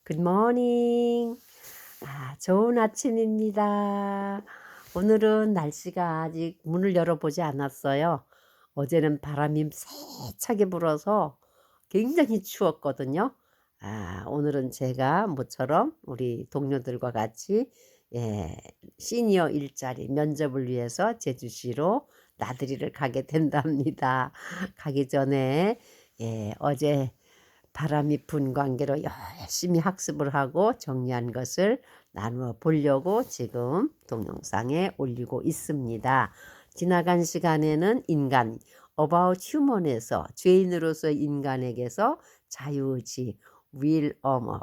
굿모닝. 좋은 아침입니다. 오늘은 날씨가 아직 문을 열어보지 않았어요. 어제는 바람이 세차게 불어서 굉장히 추웠거든요. 오늘은 제가 모처럼 우리 동료들과 같이 예, 시니어 일자리 면접을 위해서 제주시로 나들이를 가게 된답니다. 가기 전에 어제 바람이 분 관계로 열심히 학습을 하고 정리한 것을 나누어 보려고 지금 동영상에 올리고 있습니다. 지나간 시간에는 인간 About Human에서 죄인으로서 인간에게서 자유의지 will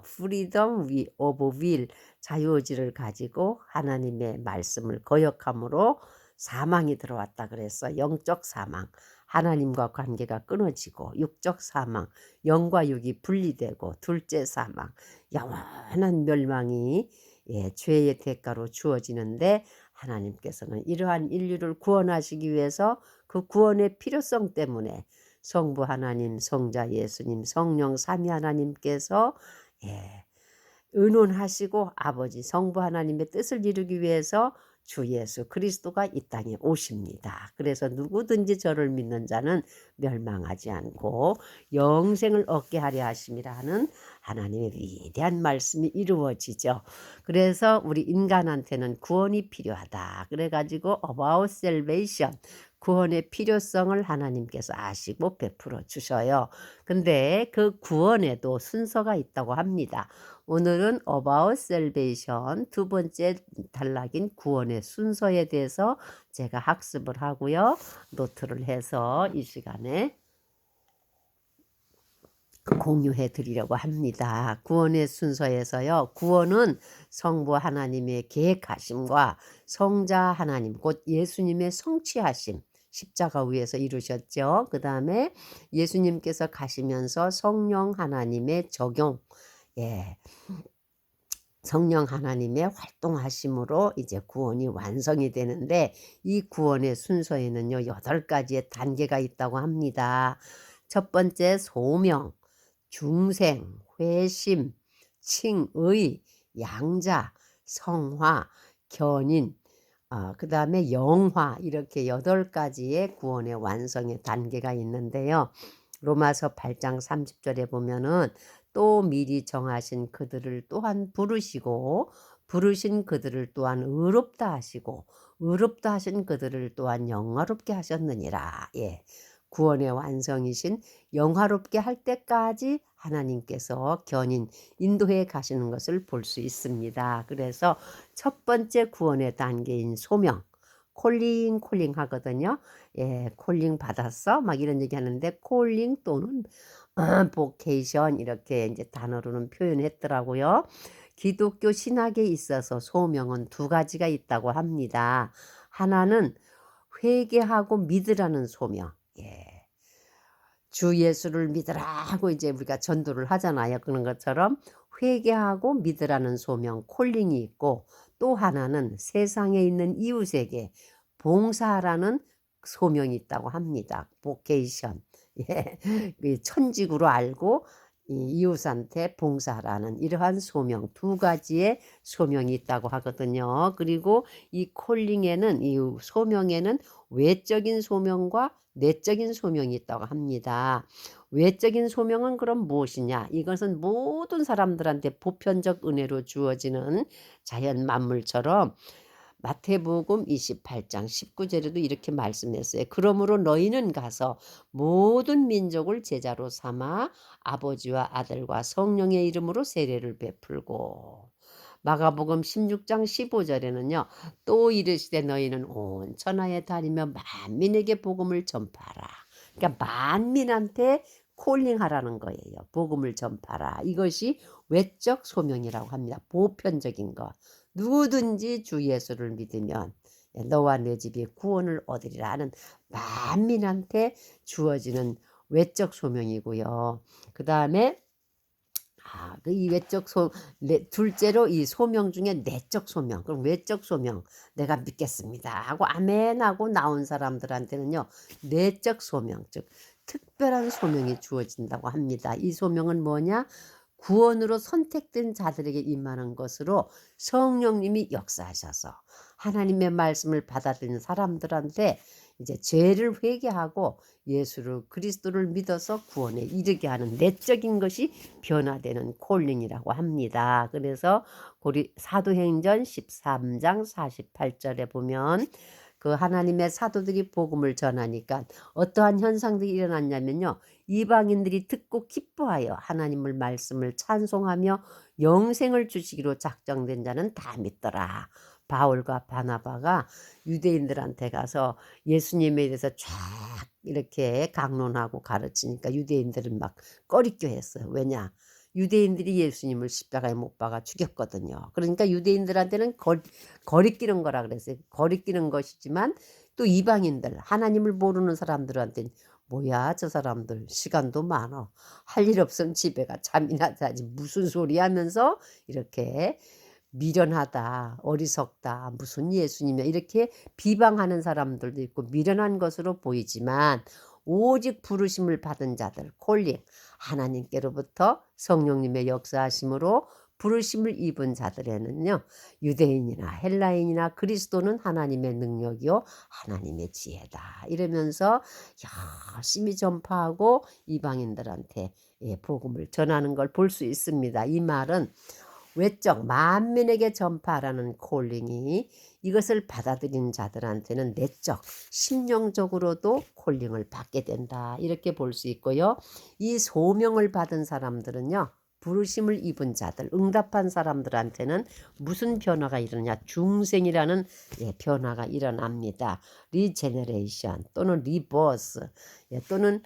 freedom of will 자유의지를 가지고 하나님의 말씀을 거역함으로 사망이 들어왔다 그래서 영적 사망, 하나님과 관계가 끊어지고 육적 사망, 영과 육이 분리되고 둘째 사망, 영원한 멸망이 죄의 대가로 주어지는데 하나님께서는 이러한 인류를 구원하시기 위해서 그 구원의 필요성 때문에 성부 하나님, 성자 예수님, 성령 삼위 하나님께서 의논하시고 아버지 성부 하나님의 뜻을 이루기 위해서 주 예수 그리스도가 이 땅에 오십니다. 그래서 누구든지 저를 믿는 자는 멸망하지 않고 영생을 얻게 하려 하심이라 하는 하나님의 위대한 말씀이 이루어지죠. 그래서 우리 인간한테는 구원이 필요하다. 그래가지고 about salvation 구원의 필요성을 하나님께서 아시고 베풀어 주셔요. 근데 그 구원에도 순서가 있다고 합니다. 오늘은 about salvation 두 번째 단락인 구원의 순서에 대해서 제가 학습을 하고요. 노트를 해서 이 시간에 공유해 드리려고 합니다. 구원의 순서에서요. 구원은 성부 하나님의 계획하심과 성자 하나님 곧 예수님의 성취하심 십자가 위에서 이루셨죠. 그 다음에 예수님께서 가시면서 성령 하나님의 적용 성령 하나님의 활동하심으로 이제 구원이 완성이 되는데 이 구원의 순서에는요 8가지의 단계가 있다고 합니다. 첫 번째 소명, 중생, 회심, 칭의, 양자, 성화, 견인, 그 다음에 영화 이렇게 8가지의 구원의 완성의 단계가 있는데요. 로마서 8장 30절에 보면은 또 미리 정하신 그들을 또한 부르시고 부르신 그들을 또한 의롭다 하시고 의롭다 하신 그들을 또한 영화롭게 하셨느니라. 구원의 완성이신 영화롭게 할 때까지 하나님께서 견인 인도해 가시는 것을 볼 수 있습니다. 그래서 첫 번째 구원의 단계인 소명 콜링 하거든요. 콜링 받았어 막 이런 얘기 하는데 콜링 또는 보케이션 이렇게 이제 단어로는 표현했더라고요. 기독교 신학에 있어서 소명은 2가지가 있다고 합니다. 하나는 회개하고 믿으라는 소명. 주 예수를 믿으라 하고 이제 우리가 전도를 하잖아요. 그런 것처럼 회개하고 믿으라는 소명 콜링이 있고 또 하나는 세상에 있는 이웃에게 봉사하라는 소명이 있다고 합니다. 보케이션. 천직으로 알고 이웃한테 봉사하라는 이러한 소명 2가지의 소명이 있다고 하거든요. 그리고 이 콜링에는 이 소명에는 외적인 소명과 내적인 소명이 있다고 합니다. 외적인 소명은 그럼 무엇이냐? 이것은 모든 사람들한테 보편적 은혜로 주어지는 자연 만물처럼 마태복음 28장 19절에도 이렇게 말씀했어요. 그러므로 너희는 가서 모든 민족을 제자로 삼아 아버지와 아들과 성령의 이름으로 세례를 베풀고 마가복음 16장 15절에는요. 또 이르시되 너희는 온 천하에 다니며 만민에게 복음을 전파하라. 그러니까 만민한테 콜링하라는 거예요. 복음을 전파라. 이것이 외적 소명이라고 합니다. 보편적인 것. 누구든지 주 예수를 믿으면 너와 내 집이 구원을 얻으리라 하는 만민한테 주어지는 외적 소명이고요. 그 다음에 이 외적 둘째로 이 소명 중에 내적 소명, 그럼 외적 소명, 내가 믿겠습니다 하고 아멘 하고 나온 사람들한테는요, 내적 소명, 즉 특별한 소명이 주어진다고 합니다. 이 소명은 뭐냐? 구원으로 선택된 자들에게 임하는 것으로 성령님이 역사하셔서 하나님의 말씀을 받아들이는 사람들한테 이제 죄를 회개하고 예수를 그리스도를 믿어서 구원에 이르게 하는 내적인 것이 변화되는 콜링이라고 합니다. 그래서 사도행전 13장 48절에 보면 그 하나님의 사도들이 복음을 전하니까 어떠한 현상들이 일어났냐면요. 이방인들이 듣고 기뻐하여 하나님을 말씀을 찬송하며 영생을 주시기로 작정된 자는 다 믿더라. 바울과 바나바가 유대인들한테 가서 예수님에 대해서 쫙 이렇게 강론하고 가르치니까 유대인들은 막 꺼리껴 했어요. 왜냐? 유대인들이 예수님을 십자가에 못 박아 죽였거든요. 그러니까 유대인들한테는 거리끼는 거라 그랬어요. 거리끼는 것이지만 또 이방인들, 하나님을 모르는 사람들한테는 뭐야 저 사람들 시간도 많어. 할 일 없으면 집에 가 잠이나 자지 무슨 소리 하면서 이렇게 미련하다, 어리석다, 무슨 예수님이야 이렇게 비방하는 사람들도 있고 미련한 것으로 보이지만 오직 부르심을 받은 자들, 콜링, 하나님께로부터 성령님의 역사하심으로 부르심을 입은 자들에는요. 유대인이나 헬라인이나 그리스도는 하나님의 능력이요 하나님의 지혜다. 이러면서 열심히 전파하고 이방인들한테 복음을 전하는 걸 볼 수 있습니다. 이 말은 외적 만민에게 전파하라는 콜링이 이것을 받아들인 자들한테는 내적 심령적으로도 콜링을 받게 된다. 이렇게 볼 수 있고요. 이 소명을 받은 사람들은요. 부르심을 입은 자들, 응답한 사람들한테는 무슨 변화가 일어나냐? 중생이라는 변화가 일어납니다. 리제너레이션 또는 리버스 또는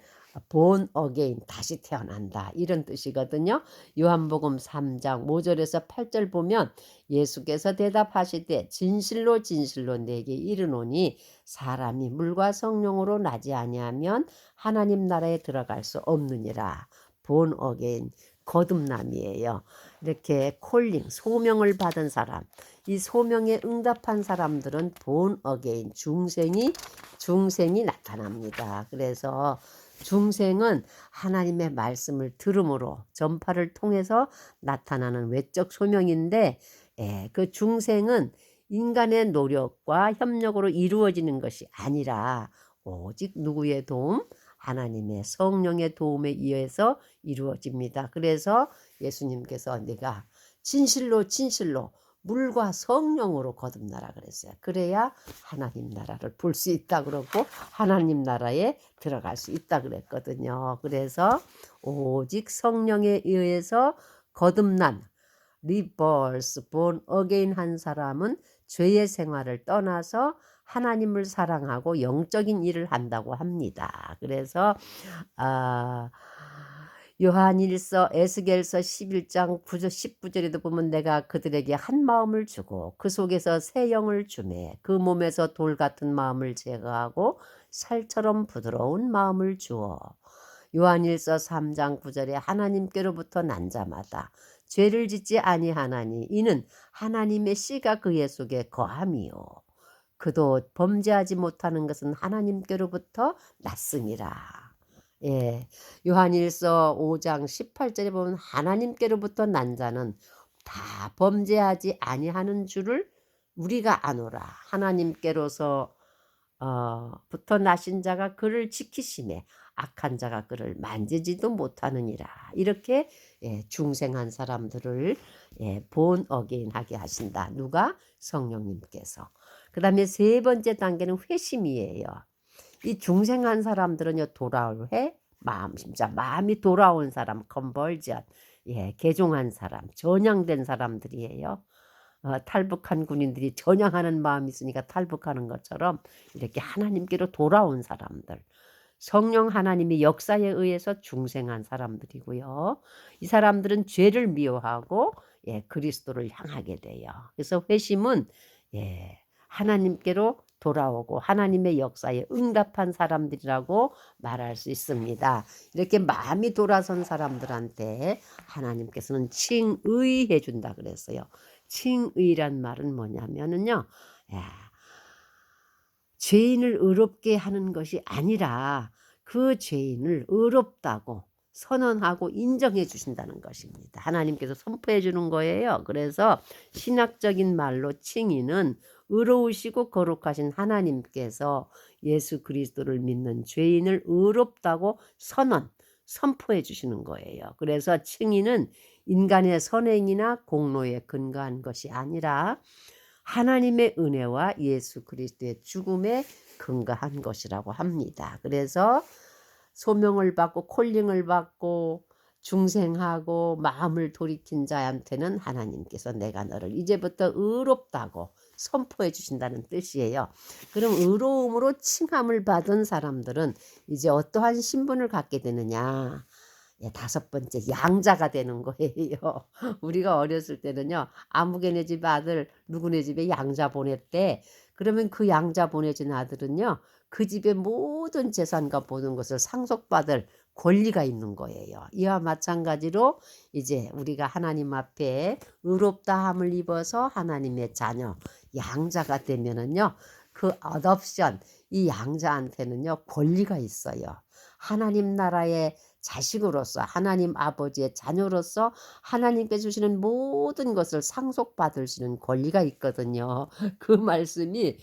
born again, 다시 태어난다. 이런 뜻이거든요. 요한복음 3장 5절에서 8절 보면 예수께서 대답하시되 진실로 진실로 내게 이르노니 사람이 물과 성령으로 나지 아니하면 하나님 나라에 들어갈 수 없느니라. born again, 거듭남이에요. 이렇게 콜링, 소명을 받은 사람, 이 소명에 응답한 사람들은 born again, 중생이 나타납니다. 그래서 중생은 하나님의 말씀을 들음으로 전파를 통해서 나타나는 외적 소명인데 그 중생은 인간의 노력과 협력으로 이루어지는 것이 아니라 오직 누구의 도움? 하나님의 성령의 도움에 의해서 이루어집니다. 그래서 예수님께서 내가 진실로 물과 성령으로 거듭나라 그랬어요. 그래야 하나님 나라를 볼 수 있다 그러고 하나님 나라에 들어갈 수 있다 그랬거든요. 그래서 오직 성령에 의해서 거듭난 리버스 born again 한 사람은 죄의 생활을 떠나서 하나님을 사랑하고 영적인 일을 한다고 합니다. 그래서 요한일서 에스겔서 11장 9절 19절에도 보면 내가 그들에게 한 마음을 주고 그 속에서 새 영을 주매 그 몸에서 돌 같은 마음을 제거하고 살처럼 부드러운 마음을 주어. 요한일서 3장 9절에 하나님께로부터 난 자마다 죄를 짓지 아니하나니 이는 하나님의 씨가 그의 속에 거함이요 그도 범죄하지 못하는 것은 하나님께로부터 났음이라. 요한일서 5장 18절에 보면 하나님께로부터 난 자는 다 범죄하지 아니하는 줄을 우리가 아노라. 하나님께로서 부터 나신 자가 그를 지키심에 악한 자가 그를 만지지도 못하느니라. 이렇게 중생한 사람들을 born again 하게 하신다. 누가? 성령님께서. 그 다음에 세 번째 단계는 회심이에요. 이 중생한 사람들은요, 돌아올 회, 진짜 마음이 돌아온 사람, 컨버전, 개종한 사람, 전향된 사람들이에요. 탈북한 군인들이 전향하는 마음이 있으니까 탈북하는 것처럼 이렇게 하나님께로 돌아온 사람들. 성령 하나님의 역사에 의해서 중생한 사람들이고요. 이 사람들은 죄를 미워하고 그리스도를 향하게 돼요. 그래서 회심은 하나님께로 돌아오고 하나님의 역사에 응답한 사람들이라고 말할 수 있습니다. 이렇게 마음이 돌아선 사람들한테 하나님께서는 칭의해 준다 그랬어요. 칭의란 말은 뭐냐면은요. 죄인을 의롭게 하는 것이 아니라 그 죄인을 의롭다고 선언하고 인정해 주신다는 것입니다. 하나님께서 선포해 주는 거예요. 그래서 신학적인 말로 칭의는 의로우시고 거룩하신 하나님께서 예수 그리스도를 믿는 죄인을 의롭다고 선포해 주시는 거예요. 그래서 칭의는 인간의 선행이나 공로에 근거한 것이 아니라 하나님의 은혜와 예수 그리스도의 죽음에 근거한 것이라고 합니다. 그래서 소명을 받고 콜링을 받고 중생하고 마음을 돌이킨 자한테는 하나님께서 내가 너를 이제부터 의롭다고 선포해 주신다는 뜻이에요. 그럼 의로움으로 칭함을 받은 사람들은 이제 어떠한 신분을 갖게 되느냐? 예, 5번째 양자가 되는 거예요. 우리가 어렸을 때는요, 아무개네 집 아들 누구네 집에 양자 보냈대. 그러면 그 양자 보내준 아들은요, 그 집의 모든 재산과 모든 것을 상속받을 권리가 있는 거예요. 이와 마찬가지로 이제 우리가 하나님 앞에 의롭다함을 입어서 하나님의 자녀 양자가 되면은요, 그 어덥션 이 양자한테는요 권리가 있어요. 하나님 나라의 자식으로서 하나님 아버지의 자녀로서 하나님께 주시는 모든 것을 상속받을 수 있는 권리가 있거든요. 그 말씀이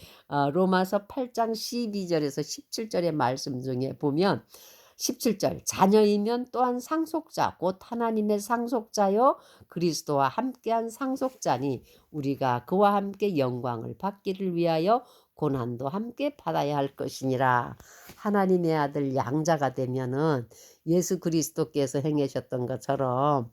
로마서 8장 12절에서 17절의 말씀 중에 보면 17절 자녀이면 또한 상속자 곧 하나님의 상속자요 그리스도와 함께한 상속자니 우리가 그와 함께 영광을 받기를 위하여 고난도 함께 받아야 할 것이니라. 하나님의 아들 양자가 되면은 예수 그리스도께서 행하셨던 것처럼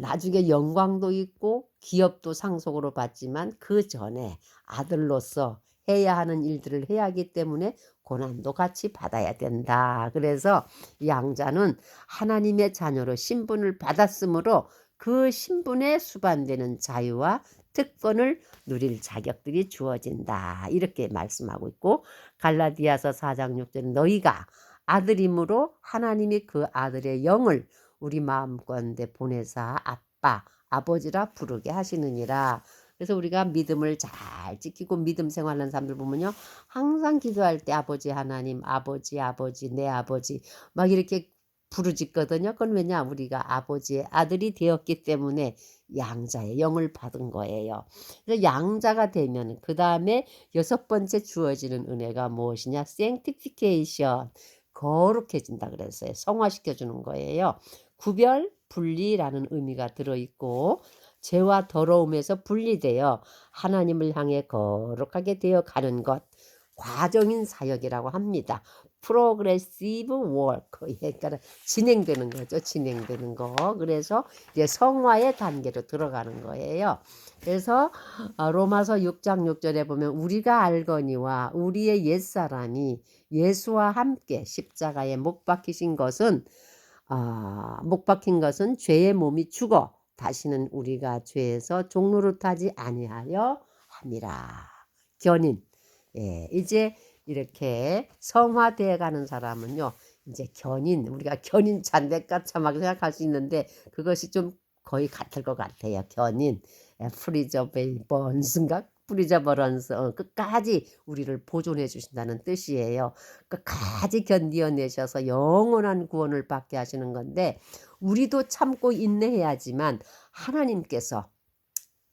나중에 영광도 있고 기업도 상속으로 받지만 그 전에 아들로서 해야 하는 일들을 해야 하기 때문에 고난도 같이 받아야 된다. 그래서 양자는 하나님의 자녀로 신분을 받았으므로 그 신분에 수반되는 자유와 특권을 누릴 자격들이 주어진다. 이렇게 말씀하고 있고 갈라디아서 4장 6절에 너희가 아들이므로 하나님이 그 아들의 영을 우리 마음 가운데 보내사 아빠, 아버지라 부르게 하시느니라. 그래서 우리가 믿음을 잘 지키고 믿음 생활하는 사람들 보면요. 항상 기도할 때 아버지 하나님, 아버지, 내 아버지 막 이렇게 부르짖거든요. 그건 왜냐? 우리가 아버지의 아들이 되었기 때문에 양자의 영을 받은 거예요. 그래서 양자가 되면 그 다음에 6번째 주어지는 은혜가 무엇이냐? sanctification. 거룩해진다 그랬어요. 성화시켜 주는 거예요. 구별, 분리라는 의미가 들어있고 죄와 더러움에서 분리되어 하나님을 향해 거룩하게 되어 가는 것 과정인 사역이라고 합니다. 프로그레시브 워크 그러니까 진행되는 거죠. 진행되는 거. 그래서 이제 성화의 단계로 들어가는 거예요. 그래서 로마서 6장 6절에 보면 우리가 알거니와 우리의 옛사람이 예수와 함께 십자가에 못 박히신 것은 못 박힌 것은 죄의 몸이 죽어 다시는 우리가 죄에서 종노릇하지 아니하려 함이라. 견인. 예, 이제 이렇게 성화되어 가는 사람은요. 이제 견인, 우리가 견인 잔대가참하게 생각할 수 있는데 그것이 좀 거의 같을 것 같아요. 견인, 프리저베이번스인가? 프리저버런스 끝까지 우리를 보존해 주신다는 뜻이에요. 끝까지 견디어내셔서 영원한 구원을 받게 하시는 건데 우리도 참고 인내해야지만 하나님께서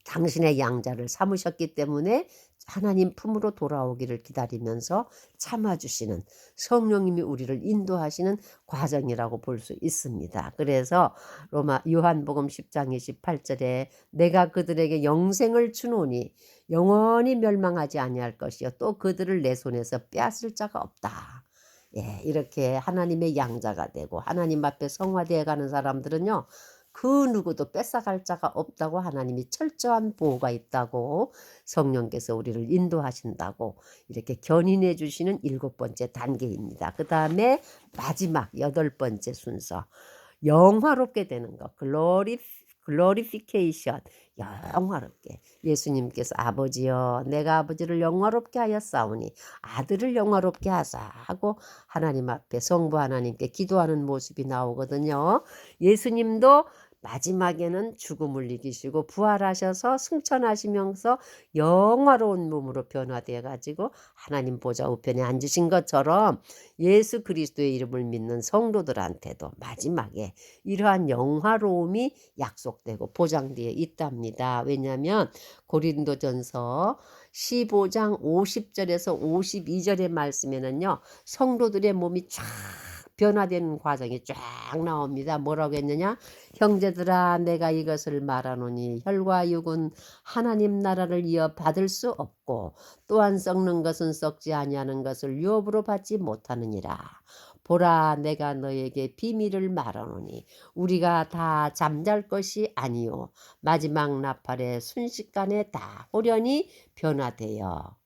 당신의 양자를 삼으셨기 때문에 하나님 품으로 돌아오기를 기다리면서 참아주시는 성령님이 우리를 인도하시는 과정이라고 볼 수 있습니다. 그래서 요한복음 10장 28절에 내가 그들에게 영생을 주노니 영원히 멸망하지 아니할 것이요 또 그들을 내 손에서 빼앗을 자가 없다. 예, 이렇게 하나님의 양자가 되고 하나님 앞에 성화되어 가는 사람들은요. 그 누구도 뺏어갈 자가 없다고 하나님이 철저한 보호가 있다고 성령께서 우리를 인도하신다고 이렇게 견인해 주시는 7번째 단계입니다. 그 다음에 마지막 8번째 순서 영화롭게 되는 것 글로리피케이션 영화롭게 예수님께서 아버지여 내가 아버지를 영화롭게 하였사오니 아들을 영화롭게 하사 하고 하나님 앞에 성부 하나님께 기도하는 모습이 나오거든요. 예수님도 마지막에는 죽음을 이기시고 부활하셔서 승천하시면서 영화로운 몸으로 변화되어 가지고 하나님 보좌 우편에 앉으신 것처럼 예수 그리스도의 이름을 믿는 성도들한테도 마지막에 이러한 영화로움이 약속되고 보장되어 있답니다. 왜냐하면 고린도전서 15장 50절에서 52절의 말씀에는요, 성도들의 몸이 쫙 변화되는 과정이 쫙 나옵니다. 뭐라고 했느냐? 형제들아, 내가 이것을 말하노니 혈과 육은 하나님 나라를 이어받을 수 없고 또한 썩는 것은 썩지 아니하는 것을 유업으로 받지 못하느니라. 보라, 내가 너에게 비밀을 말하노니 우리가 다 잠잘 것이 아니요 마지막 나팔의 순식간에 다 호련히 변화되어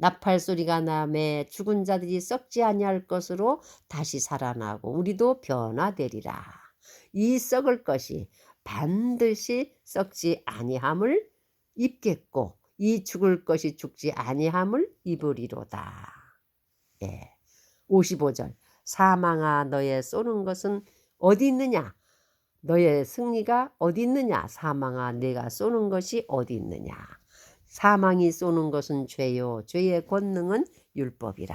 나팔 소리가 나매 죽은 자들이 썩지 아니할 것으로 다시 살아나고 우리도 변화되리라. 이 썩을 것이 반드시 썩지 아니함을 입겠고 이 죽을 것이 죽지 아니함을 입으리로다. 예. 55절. 사망아, 너의 쏘는 것은 어디 있느냐? 너의 승리가 어디 있느냐? 사망아, 내가 쏘는 것이 어디 있느냐? 사망이 쏘는 것은 죄요 죄의 권능은 율법이라.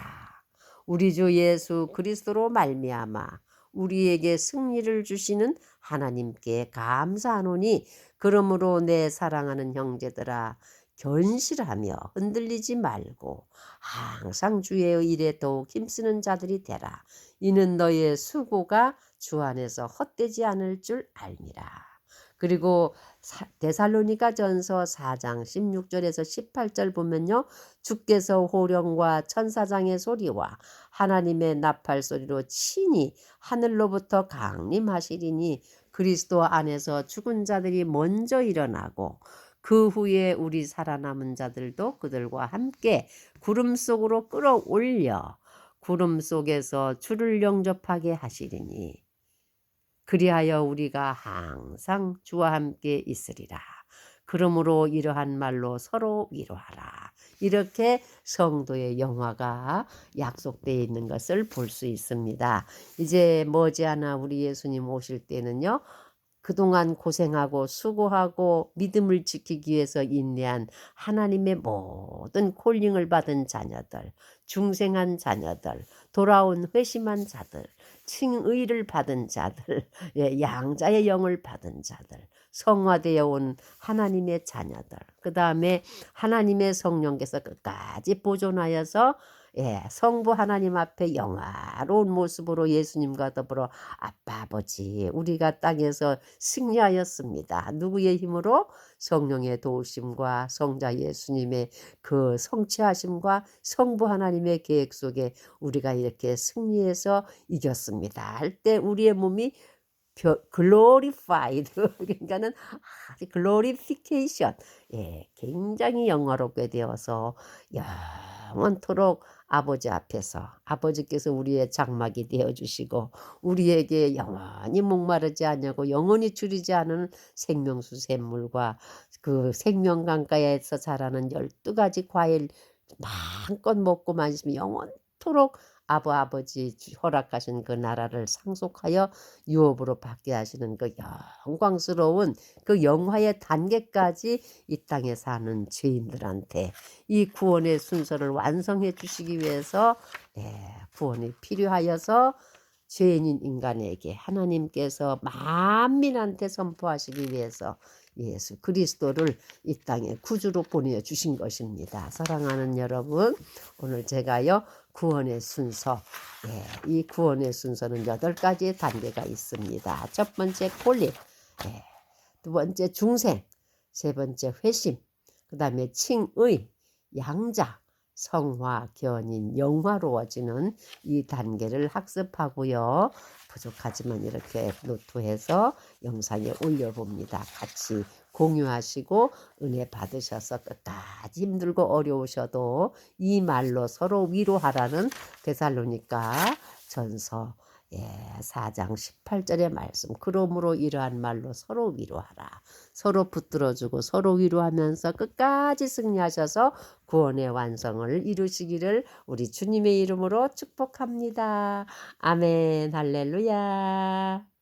우리 주 예수 그리스도로 말미암아 우리에게 승리를 주시는 하나님께 감사하노니 그러므로 내 사랑하는 형제들아 견실하며 흔들리지 말고 항상 주의 일에 더욱 힘쓰는 자들이 되라. 이는 너의 수고가 주 안에서 헛되지 않을 줄 알미라. 그리고 데살로니가전서 4장 16절에서 18절 보면요, 주께서 호령과 천사장의 소리와 하나님의 나팔 소리로 친히 하늘로부터 강림하시리니 그리스도 안에서 죽은 자들이 먼저 일어나고 그 후에 우리 살아남은 자들도 그들과 함께 구름 속으로 끌어올려 구름 속에서 주를 영접하게 하시리니 그리하여 우리가 항상 주와 함께 있으리라. 그러므로 이러한 말로 서로 위로하라. 이렇게 성도의 영화가 약속되어 있는 것을 볼 수 있습니다. 이제 머지않아 우리 예수님 오실 때는요, 그동안 고생하고 수고하고 믿음을 지키기 위해서 인내한 하나님의 모든 콜링을 받은 자녀들, 중생한 자녀들, 돌아온 회심한 자들, 칭의를 받은 자들, 양자의 영을 받은 자들, 성화되어 온 하나님의 자녀들, 그 다음에 하나님의 성령께서 끝까지 보존하여서 성부 하나님 앞에 영화로운 모습으로 예수님과 더불어 아빠 아버지 우리가 땅에서 승리하였습니다. 누구의 힘으로? 성령의 도우심과 성자 예수님의 그 성취하심과 성부 하나님의 계획 속에 우리가 이렇게 승리해서 이겼습니다 할 때 우리의 몸이 glorified 그러니까는 glorification, 굉장히 영화롭게 되어서 영원토록 아버지 앞에서 아버지께서 우리의 장막이 되어주시고 우리에게 영원히 목마르지 않냐고 영원히 줄이지 않은 생명수 샘물과 그 생명강가에서 자라는 12가지 과일 마음껏 먹고 마시면 영원토록 아버지 허락하신 그 나라를 상속하여 유업으로 받게 하시는 그 영광스러운 그 영화의 단계까지 이 땅에 사는 죄인들한테 이 구원의 순서를 완성해 주시기 위해서 구원이 필요하여서 죄인인 인간에게 하나님께서 만민한테 선포하시기 위해서 예수 그리스도를 이 땅에 구주로 보내주신 것입니다. 사랑하는 여러분, 오늘 제가요 구원의 순서, 이 구원의 순서는 8가지의 단계가 있습니다. 첫 번째 콜림, 두 번째 중생, 세 번째 회심, 그 다음에 칭의, 양자, 성화, 견인, 영화로워지는 이 단계를 학습하고요. 부족하지만 이렇게 노트해서 영상에 올려봅니다. 같이 공유하시고 은혜 받으셔서 끝까지 힘들고 어려우셔도 이 말로 서로 위로하라는 데살로니가 전서 4장 18절의 말씀. 그러므로 이러한 말로 서로 위로하라. 서로 붙들어주고 서로 위로하면서 끝까지 승리하셔서 구원의 완성을 이루시기를 우리 주님의 이름으로 축복합니다. 아멘. 할렐루야.